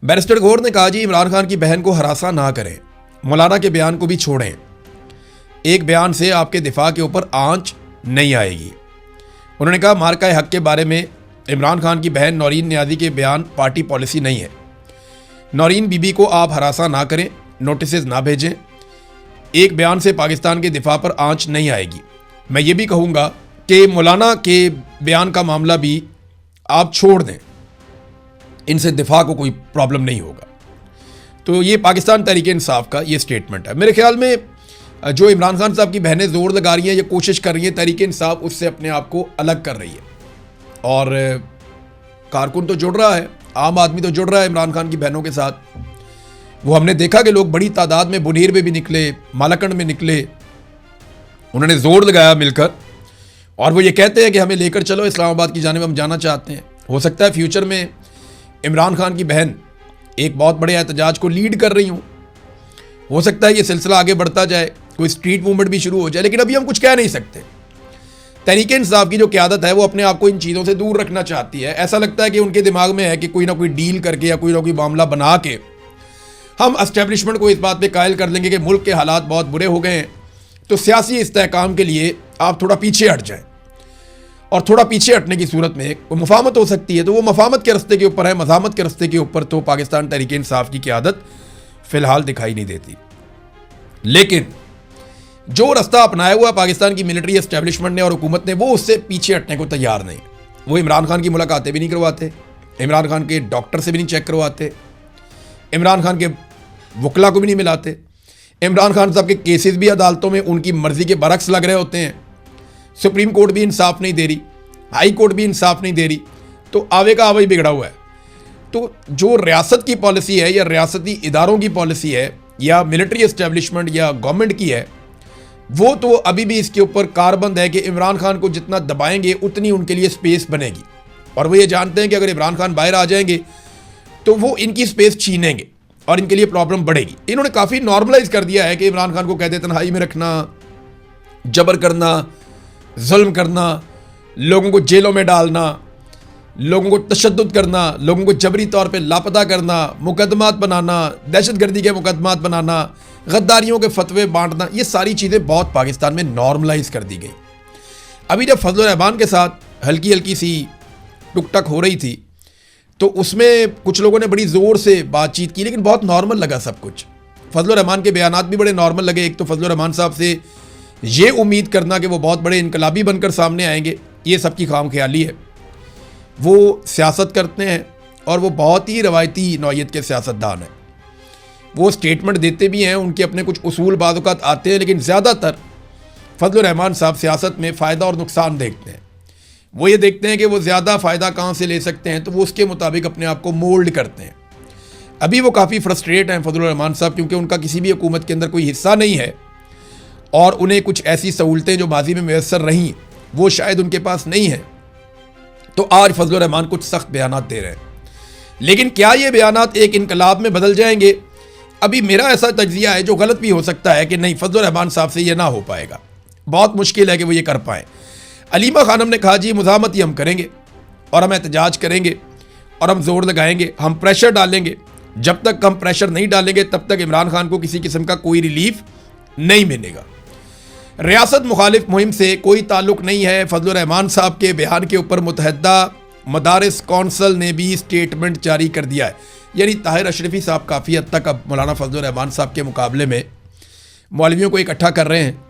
Barrister Gauhar ने कहा, जी इमरान खान की बहन को हरासा ना करें, मौलाना के बयान को भी छोड़ें, एक बयान से आपके दिफा के ऊपर आंच नहीं आएगी। उन्होंने कहा, मार्का हक के बारे में इमरान खान की बहन नौरीन नियाज़ी के बयान पार्टी पॉलिसी नहीं है। नौरीन बीबी को आप हरासा ना करें, नोटिस ना भेजें, एक बयान से पाकिस्तान के दिफा पर आंच नहीं आएगी। मैं ये भी कहूँगा कि मौलाना के बयान का मामला भी आप छोड़ दें, इनसे दिफा को कोई प्रॉब्लम नहीं होगा। तो ये पाकिस्तान तहरीक इंसाफ का ये स्टेटमेंट है। मेरे ख्याल में जो इमरान खान साहब की बहनें ज़ोर लगा रही हैं, ये कोशिश कर रही हैं तहरीक इंसाफ उससे अपने आप को अलग कर रही है, और कारकुन तो जुड़ रहा है, आम आदमी तो जुड़ रहा है इमरान खान की बहनों के साथ। वो हमने देखा कि लोग बड़ी तादाद में बुनीर में भी निकले, मालाकंड में निकले, उन्होंने ज़ोर लगाया मिलकर, और वो ये कहते हैं कि हमें लेकर चलो इस्लामाबाद की जानिब, हम जाना चाहते हैं। हो सकता है फ्यूचर में इमरान खान की बहन एक बहुत बड़े एहतजाज को लीड कर रही हूँ, हो सकता है ये सिलसिला आगे बढ़ता जाए, कोई स्ट्रीट मूवमेंट भी शुरू हो जाए, लेकिन अभी हम कुछ कह नहीं सकते। तहरीक इंसाफ की जो क़यादत है वो अपने आप को इन चीज़ों से दूर रखना चाहती है। ऐसा लगता है कि उनके दिमाग में है कि कोई ना कोई डील करके या कोई ना कोई मामला बना के हम एस्टेब्लिशमेंट को इस बात पे कायल कर लेंगे कि मुल्क के हालात बहुत बुरे हो गए हैं, तो सियासी इस्तेहकाम के लिए आप थोड़ा पीछे हट जाएं, और थोड़ा पीछे हटने की सूरत में कोई मफामत हो सकती है, तो वो मफामत के रस्ते के ऊपर है। मज़ामत के रस्ते के ऊपर तो पाकिस्तान तहरीक इंसाफ की क़यादत फ़िलहाल दिखाई नहीं देती। लेकिन जो रास्ता अपनाया हुआ पाकिस्तान की मिलिट्री एस्टेब्लिशमेंट ने और हुकूमत ने, वो उससे पीछे हटने को तैयार नहीं। वो इमरान खान की मुलाकातें भी नहीं करवाते, इमरान खान के डॉक्टर से भी नहीं चेक करवाते, इमरान खान के वकला को भी नहीं मिलाते, इमरान खान साहब के केसेस भी अदालतों में उनकी मर्जी के बरक्स लग रहे होते हैं। सुप्रीम कोर्ट भी इंसाफ नहीं दे रही, हाई कोर्ट भी इंसाफ नहीं दे रही, तो आवे का आवा ही बिगड़ा हुआ है। तो जो रियासत की पॉलिसी है या रियासती इदारों की पॉलिसी है या मिलिट्री एस्टेब्लिशमेंट या गवर्नमेंट की है, वो तो अभी भी इसके ऊपर कारबंद है कि इमरान खान को जितना दबाएंगे उतनी उनके लिए स्पेस बनेगी, और वो ये जानते हैं कि अगर इमरान खान बाहर आ जाएंगे तो वो इनकी स्पेस छीनेंगे और इनके लिए प्रॉब्लम बढ़ेगी। इन्होंने काफ़ी नॉर्मलाइज कर दिया है कि इमरान खान को कहते तन्हाई में रखना, जबर करना, जुल्म करना, लोगों को जेलों में डालना, लोगों को तशद्दुद करना, लोगों को जबरी तौर पे लापता करना, मुकदमात बनाना, दहशतगर्दी के मुकदमात बनाना, गद्दारियों के फतवे बांटना, ये सारी चीज़ें बहुत पाकिस्तान में नॉर्मलाइज कर दी गई। अभी जब फजल रहमान के साथ हल्की हल्की सी टुक टक हो रही थी, तो उसमें कुछ लोगों ने बड़ी ज़ोर से बातचीत की, लेकिन बहुत नॉर्मल लगा सब कुछ। फजल रहमान के बयानात भी बड़े नॉर्मल लगे। एक तो फजल रहमान साहब से ये उम्मीद करना कि वो बहुत बड़े इनकलाबी बनकर सामने आएंगे, ये सबकी खाम ख्याली है। वो सियासत करते हैं और वो बहुत ही रवायती नौयत के सियासतदान हैं। वो स्टेटमेंट देते भी हैं, उनके अपने कुछ उसूल बाद औक़ात आते हैं, लेकिन ज़्यादातर फजल रहमान साहब सियासत में फ़ायदा और नुकसान देखते हैं। वो ये देखते हैं कि वो ज़्यादा फ़ायदा कहाँ से ले सकते हैं, तो वो उसके मुताबिक अपने आप को मोल्ड करते हैं। अभी वो काफ़ी फ्रस्ट्रेट हैं फजल रहमान साहब, क्योंकि उनका किसी भी हुकूमत के अंदर कोई हिस्सा नहीं है, और उन्हें कुछ ऐसी सहूलतें जो माजी में मैसर रहीं वो शायद उनके पास नहीं है। तो आज फजल रहमान कुछ सख्त बयानात दे रहे हैं, लेकिन क्या ये बयानात एक इनकलाब में बदल जाएंगे? अभी मेरा ऐसा तज्जिया है, जो गलत भी हो सकता है, कि नहीं, फजल रहमान साहब से ये ना हो पाएगा, बहुत मुश्किल है कि वो ये कर पाएँ। अलीमा खानम ने कहा, जी मुज़ाहमत ही हम करेंगे और हम एहतजाज करेंगे और हम जोर लगाएंगे, हम प्रेशर डालेंगे। जब तक हम प्रेशर नहीं डालेंगे तब तक इमरान खान को किसी किस्म का कोई रिलीफ नहीं मिलेगा। रियासत मुखालिफ मुहिम से कोई ताल्लुक नहीं है। फजल रहमान साहब के बयान के ऊपर मुतहद्दा मदारिस कौंसल ने भी स्टेटमेंट जारी कर दिया है। यानी ताहिर अशरफी साहब काफ़ी हद तक अब मौलाना फजल रहमान साहब के मुकाबले में मौलवियों को इकट्ठा कर रहे हैं,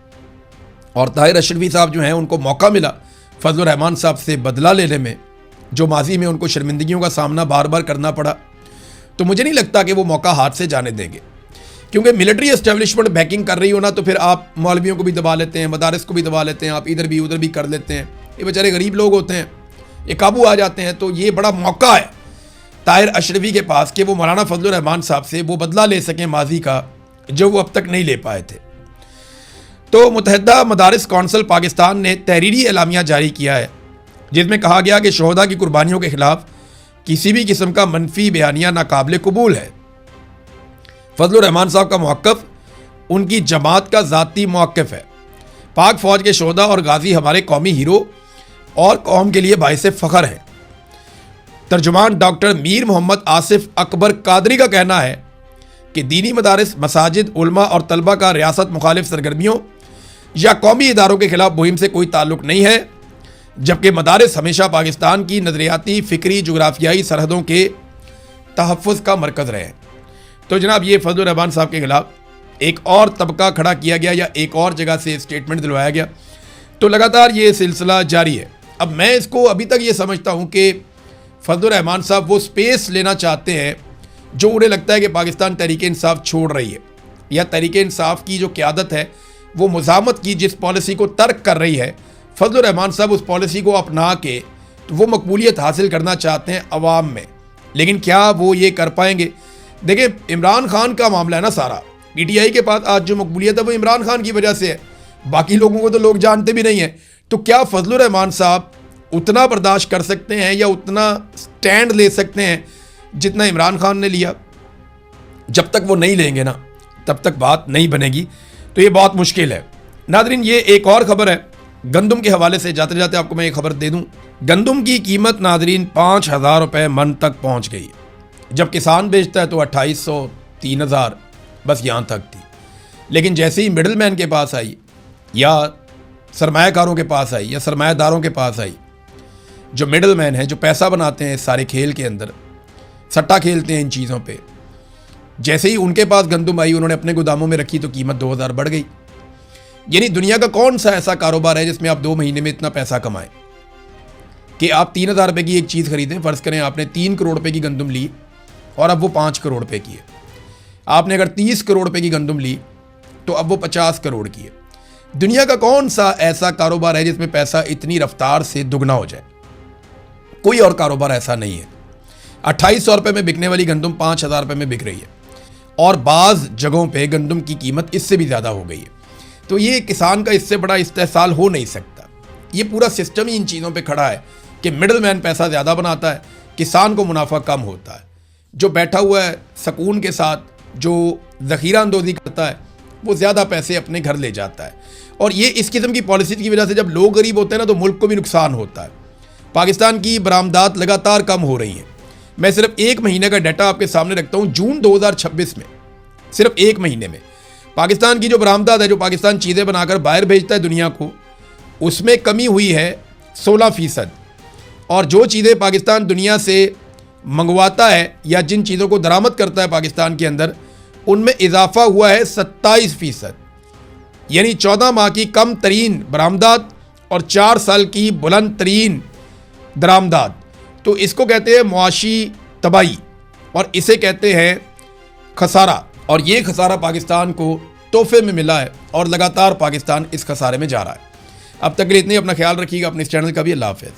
और ताहिर अशरफी साहब जो हैं उनको मौका मिला फजल रहमान साहब से बदला लेने में, जो माजी में उनको शर्मिंदगियों का सामना बार बार करना पड़ा। तो मुझे नहीं लगता कि वो मौका हाथ से जाने देंगे, क्योंकि मिलिट्री एस्टेब्लिशमेंट बैकिंग कर रही हो ना, तो फिर आप मौलवियों को भी दबा लेते हैं, मदारिस को भी दबा लेते हैं, आप इधर भी उधर भी कर लेते हैं। ये बेचारे गरीब लोग होते हैं, ये काबू आ जाते हैं। तो ये बड़ा मौका है ताहिर अशरफी के पास कि वो मौलाना फजल रहमान साहब से वो बदला ले सकें माजी का, जो वो अब तक नहीं ले पाए थे। तो मुतहद्दा मदारिस कौंसल पाकिस्तान ने तहरीरी एलामिया जारी किया है, जिसमें कहा गया कि शोहदा की कुर्बानियों के खिलाफ किसी भी किस्म का मनफी बयानिया नाकाबिल कबूल है। फजल रहमान साहब का मौक़िफ़ उनकी जमात का ज़ाती मौक़िफ़ है। पाक फ़ौज के शोहदा और गाजी हमारे कौमी हीरो और कौम के लिए बाइस फ़ख्र हैं। तर्जुमान डॉक्टर मीर मोहम्मद आसिफ अकबर कादरी का कहना है कि दीनी मदारिस, मसाजिद, उलमा और तलबा का रियासत मुखालिफ सरगर्मियों या कौमी इदारों के खिलाफ मुहिम से कोई ताल्लुक नहीं है, जबकि मदारिस हमेशा पाकिस्तान की नज़रियाती, फ़िक्री, जुग्राफियाई सरहदों के तहफ़्फ़ुज़ का मरकज़ रहे हैं। तो जनाब ये फजलुर रहमान साहब के खिलाफ एक और तबका खड़ा किया गया या एक और जगह से स्टेटमेंट दिलवाया गया। तो लगातार ये सिलसिला जारी है। अब मैं इसको अभी तक ये समझता हूँ कि फजलुर रहमान साहब वो स्पेस लेना चाहते हैं जो उन्हें लगता है कि पाकिस्तान तहरीक इंसाफ छोड़ रही है, या तहरीक इंसाफ की जो क़यादत है वो मुज़ामत की जिस पॉलिसी को तर्क कर रही है, फजलुर रहमान साहब उस पॉलिसी को अपना के तो वो मकबूलियत हासिल करना चाहते हैं अवाम में। लेकिन क्या वो ये कर पाएंगे? देखिए, इमरान खान का मामला है ना सारा। PTI के पास आज जो मकबूलियत है वो इमरान खान की वजह से है, बाकी लोगों को तो लोग जानते भी नहीं हैं। तो क्या फजलुर रहमान साहब उतना बर्दाश्त कर सकते हैं या उतना स्टैंड ले सकते हैं जितना इमरान खान ने लिया? जब तक वो नहीं लेंगे ना तब तक बात नहीं बनेगी। तो ये बहुत मुश्किल है। नादरीन, ये एक और ख़बर है गंदम के हवाले से। जाते जाते आपको मैं एक खबर दे दूं, गंदम की कीमत नादरीन 5,000 रुपये मन तक पहुंच गई। जब किसान बेचता है तो 2,800, 3,000 बस यहाँ तक थी। लेकिन जैसे ही मिडल मैन के पास आई या सरमायाकारों के पास आई या सरमायादारों के पास आई, जो मिडल मैन है, जो पैसा बनाते हैं सारे खेल के अंदर, सट्टा खेलते हैं इन चीज़ों पे, जैसे ही उनके पास गंदम आई उन्होंने अपने गोदामों में रखी तो कीमत 2,000 बढ़ गई। यानी दुनिया का कौन सा ऐसा कारोबार है जिसमें आप 2 महीने में इतना पैसा कमाएं कि आप 3,000 रुपये की एक चीज़ खरीदें। फ़र्ज़ करें आपने 3 करोड़ रुपये की गंदम ली और अब वो 5 करोड़ रुपये की है। आपने अगर 30 करोड़ रुपये की गंदम ली तो अब वो 50 करोड़ की है। दुनिया का कौन सा ऐसा कारोबार है जिसमें पैसा इतनी रफ्तार से दुगना हो जाए? कोई और कारोबार ऐसा नहीं है। 2,800 रुपये में बिकने वाली गंदम 5,000 रुपये में बिक रही है और बाज़ जगहों पे गंदम की कीमत इससे भी ज़्यादा हो गई है। तो ये किसान का इससे बड़ा इस्तेहसाल हो नहीं सकता। ये पूरा सिस्टम ही इन चीज़ों पे खड़ा है कि मिडल मैन पैसा ज़्यादा बनाता है, किसान को मुनाफा कम होता है। जो बैठा हुआ है सकून के साथ, जो ज़ख़ीरा अंदोज़ी करता है, वो ज़्यादा पैसे अपने घर ले जाता है। और ये इस किस्म की पॉलिसी की वजह से जब लोग गरीब होते हैं ना तो मुल्क को भी नुकसान होता है। पाकिस्तान की बरामदात लगातार कम हो रही हैं। मैं सिर्फ 1 महीने का डाटा आपके सामने रखता हूँ। जून 2026 में सिर्फ 1 महीने में पाकिस्तान की जो बरामदात है, जो पाकिस्तान चीज़ें बनाकर बाहर भेजता है दुनिया को, उसमें कमी हुई है 16%। और जो चीज़ें पाकिस्तान दुनिया से मंगवाता है या जिन चीज़ों को दरामद करता है पाकिस्तान के अंदर, उनमें इजाफा हुआ है 27%। यानी 14 माह की कम तरीन बरामदात और 4 साल की बुलंद तरीन दरामदात। तो इसको कहते हैं मुआशी तबाही और इसे कहते हैं खसारा। और ये खसारा पाकिस्तान को तोहफे में मिला है और लगातार पाकिस्तान इस खसारे में जा रहा है। अब तक के लिए इतनी, अपना ख्याल रखिएगा, अपने इस चैनल का भी। अल्लाह हाफ़िज़।